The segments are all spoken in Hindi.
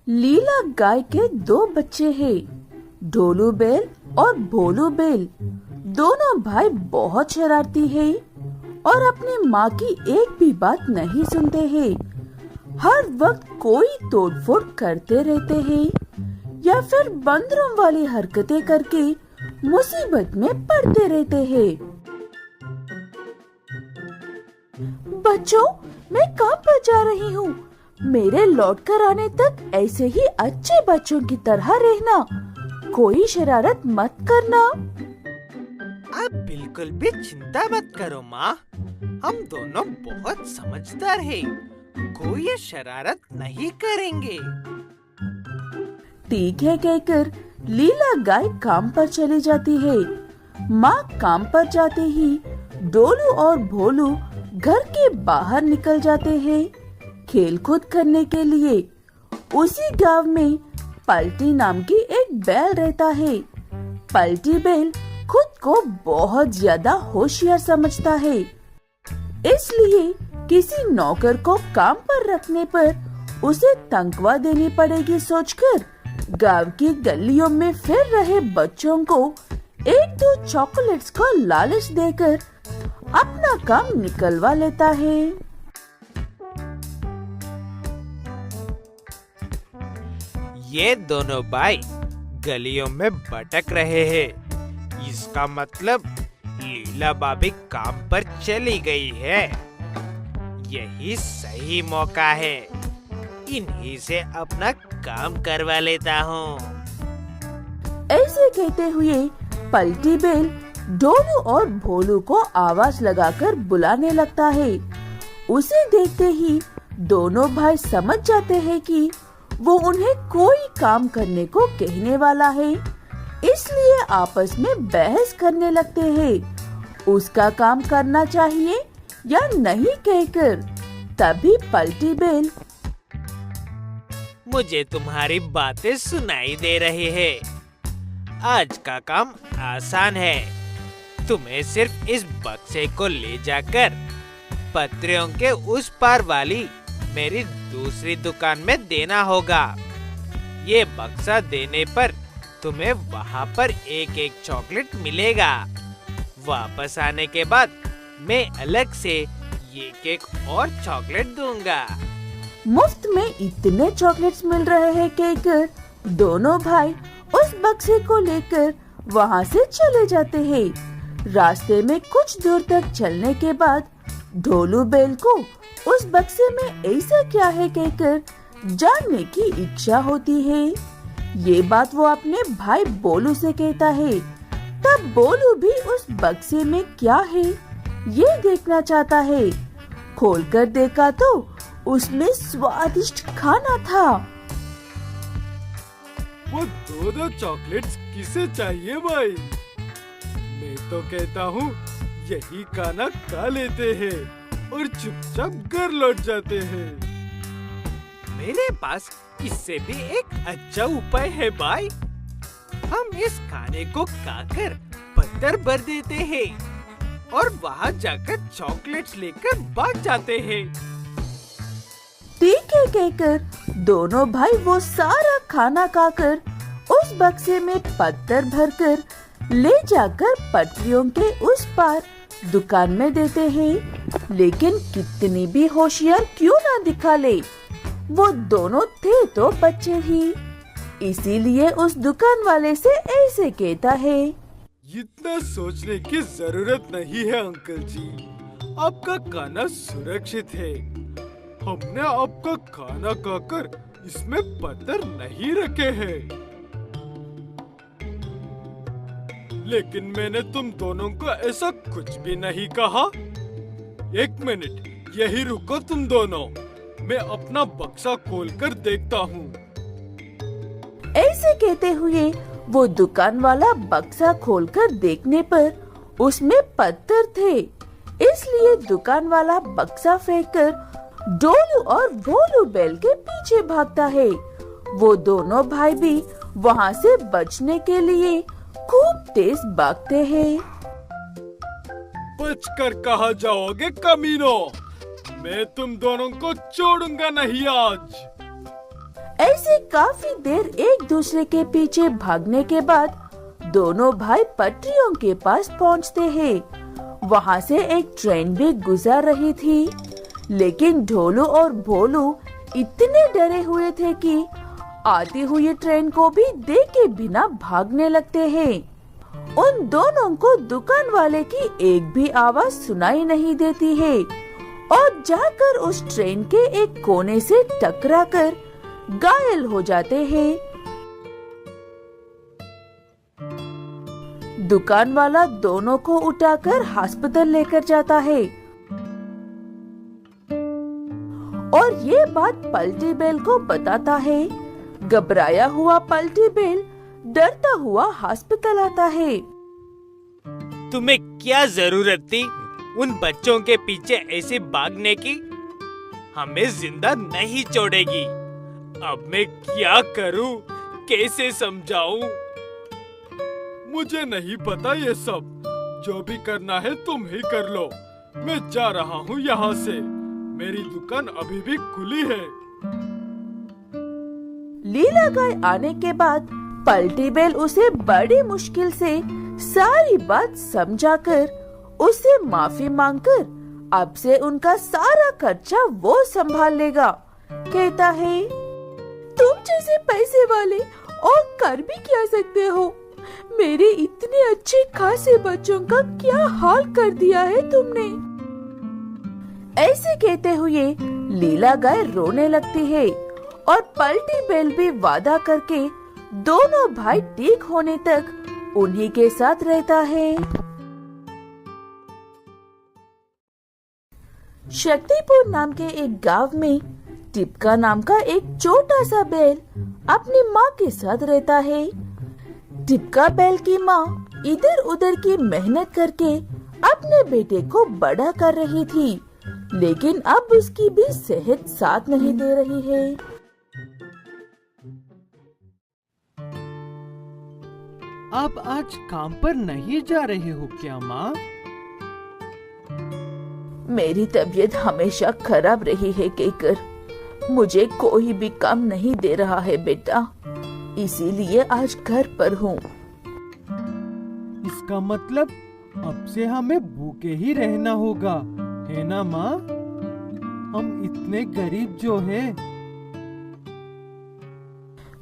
लीला गाय के दो बच्चे हैं, ढोलू बैल और भोलू बैल। दोनों भाई बहुत शरारती हैं और अपनी माँ की एक भी बात नहीं सुनते हैं। हर वक्त कोई तोड़फोड़ करते रहते हैं या फिर बंदरों वाली हरकतें करके मुसीबत में पड़ते रहते हैं। बच्चों, मैं काम पर जा रही हूँ। मेरे लौट कर आने तक ऐसे ही अच्छे बच्चों की तरह रहना, कोई शरारत मत करना। आप बिल्कुल भी चिंता मत करो माँ, हम दोनों बहुत समझदार हैं, कोई शरारत नहीं करेंगे। ठीक है कहकर लीला गाय काम पर चली जाती है। माँ काम पर जाते ही डोलू और भोलू घर के बाहर निकल जाते हैं खेल कूद करने के लिए। उसी गांव में पलटी नाम की एक बैल रहता है। पलटी बैल खुद को बहुत ज्यादा होशियार समझता है, इसलिए किसी नौकर को काम पर रखने पर उसे तनख्वाह देनी पड़ेगी सोचकर गांव की गलियों में फिर रहे बच्चों को एक दो चॉकलेट्स को लालच देकर अपना काम निकलवा लेता है। ये दोनों भाई गलियों में भटक रहे हैं, इसका मतलब लीला भाभी काम पर चली गई है। यही सही मौका है, इन्हीं से अपना काम करवा लेता हूँ। ऐसे कहते हुए पलटी बैल डोलू और भोलू को आवाज लगाकर बुलाने लगता है। उसे देखते ही दोनों भाई समझ जाते हैं कि वो उन्हें कोई काम करने को कहने वाला है, इसलिए आपस में बहस करने लगते हैं उसका काम करना चाहिए या नहीं कहकर। तभी पलटी बैल, मुझे तुम्हारी बातें सुनाई दे रही है। आज का काम आसान है, तुम्हें सिर्फ इस बक्से को ले जाकर पत्रियों के उस पार वाली मेरी दूसरी दुकान में देना होगा। ये बक्सा देने पर तुम्हें वहाँ पर एक एक चॉकलेट मिलेगा। वापस आने के बाद मैं अलग से एक एक और चॉकलेट दूंगा। मुफ्त में इतने चॉकलेट्स मिल रहे हैं कहकर दोनों भाई उस बक्से को लेकर वहाँ से चले जाते हैं। रास्ते में कुछ दूर तक चलने के बाद ढोलू बैल को उस बक्से में ऐसा क्या है कहकर जानने की इच्छा होती है। ये बात वो अपने भाई बोलू से कहता है। तब बोलू भी उस बक्से में क्या है ये देखना चाहता है। खोलकर देखा तो उसमें स्वादिष्ट खाना था। वो दो चॉकलेट्स किसे चाहिए भाई? मैं तो कहता हूँ यही खाना खा लेते हैं और चुपचाप घर लौट जाते हैं। मेरे पास इससे भी एक अच्छा उपाय है भाई। हम इस खाने को खाकर पत्थर भर देते हैं और वहाँ जाकर चॉकलेट्स लेकर भाग जाते हैं। ठीक है कहकर दोनों भाई वो सारा खाना खाकर उस बक्से में पत्थर भरकर ले जाकर पटरियों के उस पार दुकान में देते हैं। लेकिन कितनी भी होशियार क्यों ना दिखा ले, वो दोनों थे तो बच्चे ही, इसीलिए उस दुकान वाले से ऐसे कहता है। इतना सोचने की जरूरत नहीं है अंकल जी, आपका खाना सुरक्षित है। हमने आपका खाना खाकर इसमें पत्थर नहीं रखे हैं। लेकिन मैंने तुम दोनों को ऐसा कुछ भी नहीं कहा। एक मिनट यही रुको तुम दोनों, मैं अपना बक्सा खोलकर देखता हूँ। ऐसे कहते हुए वो दुकान वाला बक्सा खोलकर देखने पर उसमें पत्थर थे, इसलिए दुकान वाला बक्सा फेंककर डोलू और भोलू बैल के पीछे भागता है। वो दोनों भाई भी वहाँ से बचने के लिए खूब तेज भागते हैं। बचकर कहाँ जाओगे कमीनों, मैं तुम दोनों को छोड़ूंगा नहीं आज। ऐसे ऐसे काफी देर एक दूसरे के पीछे भागने के बाद दोनों भाई पटरियों के पास पहुंचते हैं। वहां से एक ट्रेन भी गुजर रही थी, लेकिन ढोलू और भोलू इतने डरे हुए थे कि आती हुई ट्रेन को भी देखे बिना भागने लगते हैं। उन दोनों को दुकान वाले की एक भी आवाज सुनाई नहीं देती है और जाकर उस ट्रेन के एक कोने से टकराकर घायल हो जाते हैं। दुकान वाला दोनों को उठाकर अस्पताल लेकर जाता है और ये बात पलटी बेल को बताता है। घबराया हुआ पलटी बेल डरता हुआ अस्पताल आता है। तुम्हें क्या जरूरत थी उन बच्चों के पीछे ऐसे भागने की? हमें जिंदा नहीं छोड़ेगी। अब मैं क्या करूं? कैसे समझाऊं? मुझे नहीं पता ये सब। जो भी करना है तुम ही कर लो। मैं जा रहा हूँ यहाँ से। मेरी दुकान अभी भी खुली है। लीला गाय आने के बाद पलटी बेल उसे बड़ी मुश्किल से सारी बात समझाकर उससे माफी मांगकर अब से उनका सारा खर्चा वो संभाल लेगा। कहता है, तुम जैसे पैसे वाले और कर भी क्या सकते हो? मेरे इतने अच्छे खासे बच्चों का क्या हाल कर दिया है तुमने। ऐसे कहते हुए लीला गाय रोने लगती है और पलटी बेल भी वादा करके दोनों भाई ठीक होने तक उन्हीं के साथ रहता है। शक्तिपुर नाम के एक गांव में टिपका नाम का एक छोटा सा बैल अपनी माँ के साथ रहता है। टिपका बैल की माँ इधर उधर की मेहनत करके अपने बेटे को बड़ा कर रही थी, लेकिन अब उसकी भी सेहत साथ नहीं दे रही है। आप आज काम पर नहीं जा रहे हो क्या माँ? मेरी तबीयत हमेशा खराब रही है केकर। मुझे कोई भी काम नहीं दे रहा है बेटा, इसीलिए आज घर पर हूँ। इसका मतलब अब से हमें भूखे ही रहना होगा, है ना माँ? हम इतने गरीब जो हैं।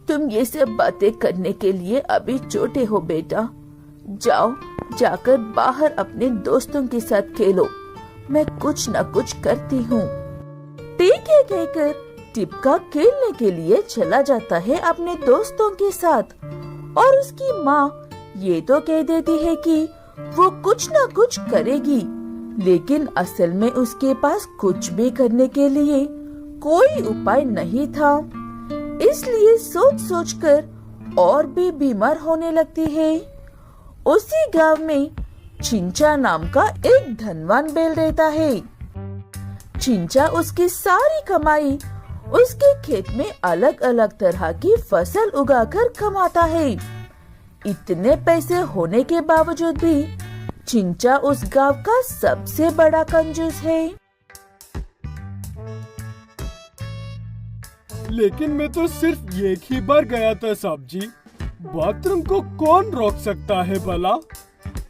तुम ये सब बातें करने के लिए अभी छोटे हो बेटा। जाओ, जाकर बाहर अपने दोस्तों के साथ खेलो। मैं कुछ न कुछ करती हूँ। ठीक है कहकर टिपका खेलने के लिए चला जाता है अपने दोस्तों के साथ और उसकी माँ ये तो कह देती है कि वो कुछ न कुछ करेगी, लेकिन असल में उसके पास कुछ भी करने के लिए कोई उपाय नहीं था। इसलिए सोच सोचकर और भी बीमार होने लगती है। उसी गांव में चिंचा नाम का एक धनवान बैल रहता है। चिंचा उसकी सारी कमाई उसके खेत में अलग अलग तरह की फसल उगाकर कमाता है। इतने पैसे होने के बावजूद भी चिंचा उस गांव का सबसे बड़ा कंजूस है। लेकिन मैं तो सिर्फ एक ही बार गया था साहब जी। बाथरूम को कौन रोक सकता है भला?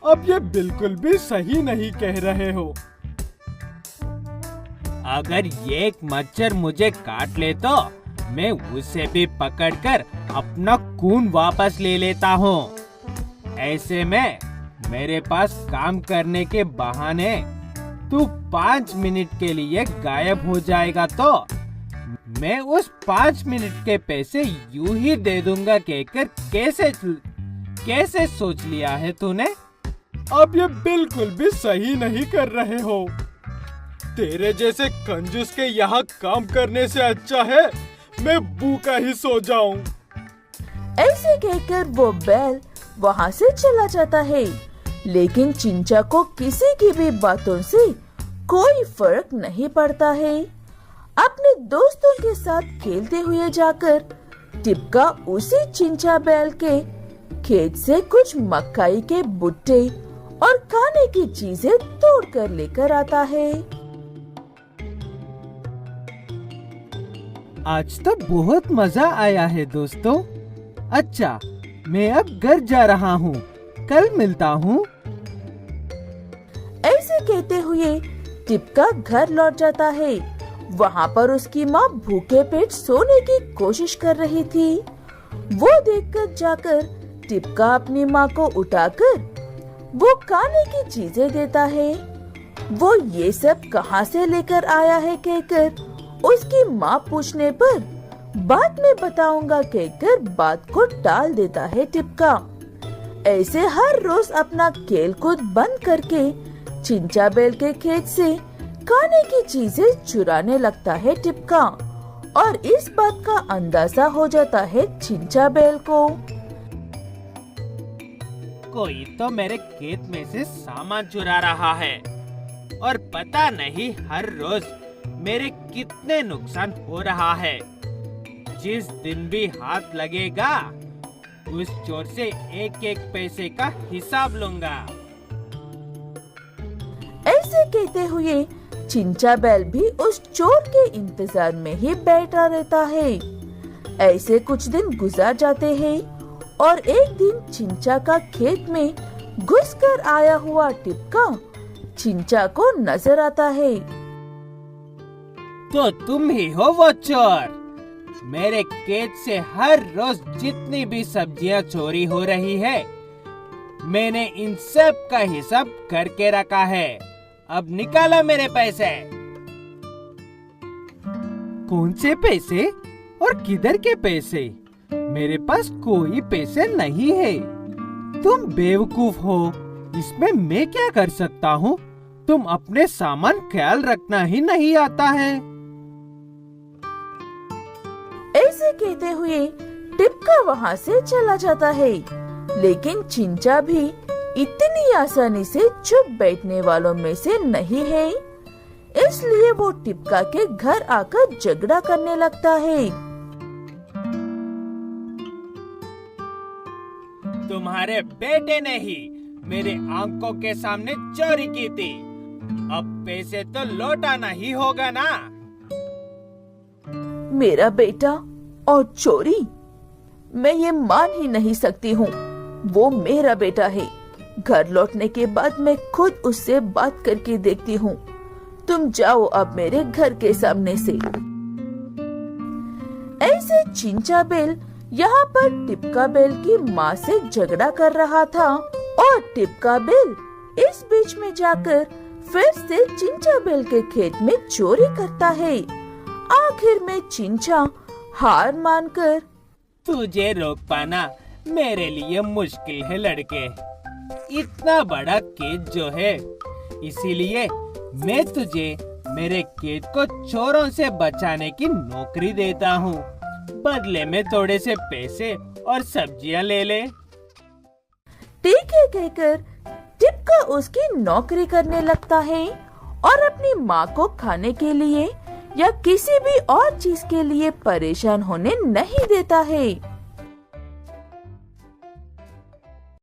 अब ये बिल्कुल भी सही नहीं कह रहे हो। अगर ये एक मच्छर मुझे काट ले तो मैं उसे भी पकड़कर अपना खून वापस ले लेता हूँ। ऐसे में मेरे पास काम करने के बहाने तू 5 मिनट के लिए गायब हो जाएगा तो मैं उस 5 मिनट के पैसे यूं ही दे दूंगा कहकर कैसे सोच लिया है तूने? अब ये बिल्कुल भी सही नहीं कर रहे हो। तेरे जैसे कंजूस के यहाँ काम करने से अच्छा है मैं भूखा ही सो जाऊं। ऐसे कहकर वो बैल वहाँ से चला जाता है, लेकिन चिंचा को किसी की भी बातों से कोई फर्क नहीं पड़ता है। अपने दोस्तों के साथ खेलते हुए जाकर टिपका उसी चिंचा बैल के खेत से कुछ मकाई के भुट्टे और खाने की चीजें तोड़ कर लेकर आता है। आज तो बहुत मजा आया है दोस्तों। अच्छा, मैं अब घर जा रहा हूँ, कल मिलता हूँ। ऐसे कहते हुए टिपका घर लौट जाता है। वहाँ पर उसकी माँ भूखे पेट सोने की कोशिश कर रही थी। वो देखकर जाकर टिपका अपनी माँ को उठाकर वो खाने की चीजें देता है। वो ये सब कहाँ से लेकर आया है कहकर उसकी माँ पूछने पर बाद में बताऊंगा कहकर बात को टाल देता है टिपका। ऐसे हर रोज अपना खेल कूद बंद करके चिंचा बेल के खेत से खाने की चीजें चुराने लगता है टिपका और इस बात का अंदाजा हो जाता है चिंचा बेल को। कोई तो मेरे खेत में से सामान चुरा रहा है और पता नहीं हर रोज मेरे कितने नुकसान हो रहा है। जिस दिन भी हाथ लगेगा उस चोर से एक एक पैसे का हिसाब लूंगा। ऐसे कहते हुए चिंचा बैल भी उस चोर के इंतजार में ही बैठा रहता है। ऐसे कुछ दिन गुजार जाते हैं और एक दिन चिंचा का खेत में घुसकर आया हुआ टिपका चिंचा को नजर आता है। तो तुम ही हो वो चोर। मेरे खेत से हर रोज जितनी भी सब्जियां चोरी हो रही है, मैंने इन सब का हिसाब करके रखा है। अब निकालो मेरे पैसे। कौन से पैसे और किधर के पैसे? मेरे पास कोई पैसे नहीं है। तुम बेवकूफ हो, इसमें मैं क्या कर सकता हूँ? तुम अपने सामान ख्याल रखना ही नहीं आता है। ऐसे कहते हुए टिपका वहाँ से चला जाता है, लेकिन चिंचा भी इतनी आसानी से चुप बैठने वालों में से नहीं है। इसलिए वो टिपका के घर आकर झगड़ा करने लगता है। तुम्हारे बेटे ने ही मेरे आंखों के सामने चोरी की थी। अब पैसे तो लौटाना ही होगा ना। मेरा बेटा और चोरी? मैं ये मान ही नहीं सकती हूँ। वो मेरा बेटा है। घर लौटने के बाद मैं खुद उससे बात करके देखती हूँ। तुम जाओ अब मेरे घर के सामने से। ऐसे चिंचा बेल यहाँ पर टिपका बेल की माँ से झगड़ा कर रहा था और टिपका बेल इस बीच में जाकर फिर से चिंचा बेल के खेत में चोरी करता है। आखिर में चिंचा हार मानकर, तुझे रोक पाना मेरे लिए मुश्किल है लड़के। इतना बड़ा खेत जो है, इसीलिए मैं तुझे मेरे खेत को चोरों से बचाने की नौकरी देता हूँ। बदले में थोड़े से पैसे और सब्जियाँ ले ले। ठीक है कहकर टिपका उसकी नौकरी करने लगता है और अपनी माँ को खाने के लिए या किसी भी और चीज के लिए परेशान होने नहीं देता है।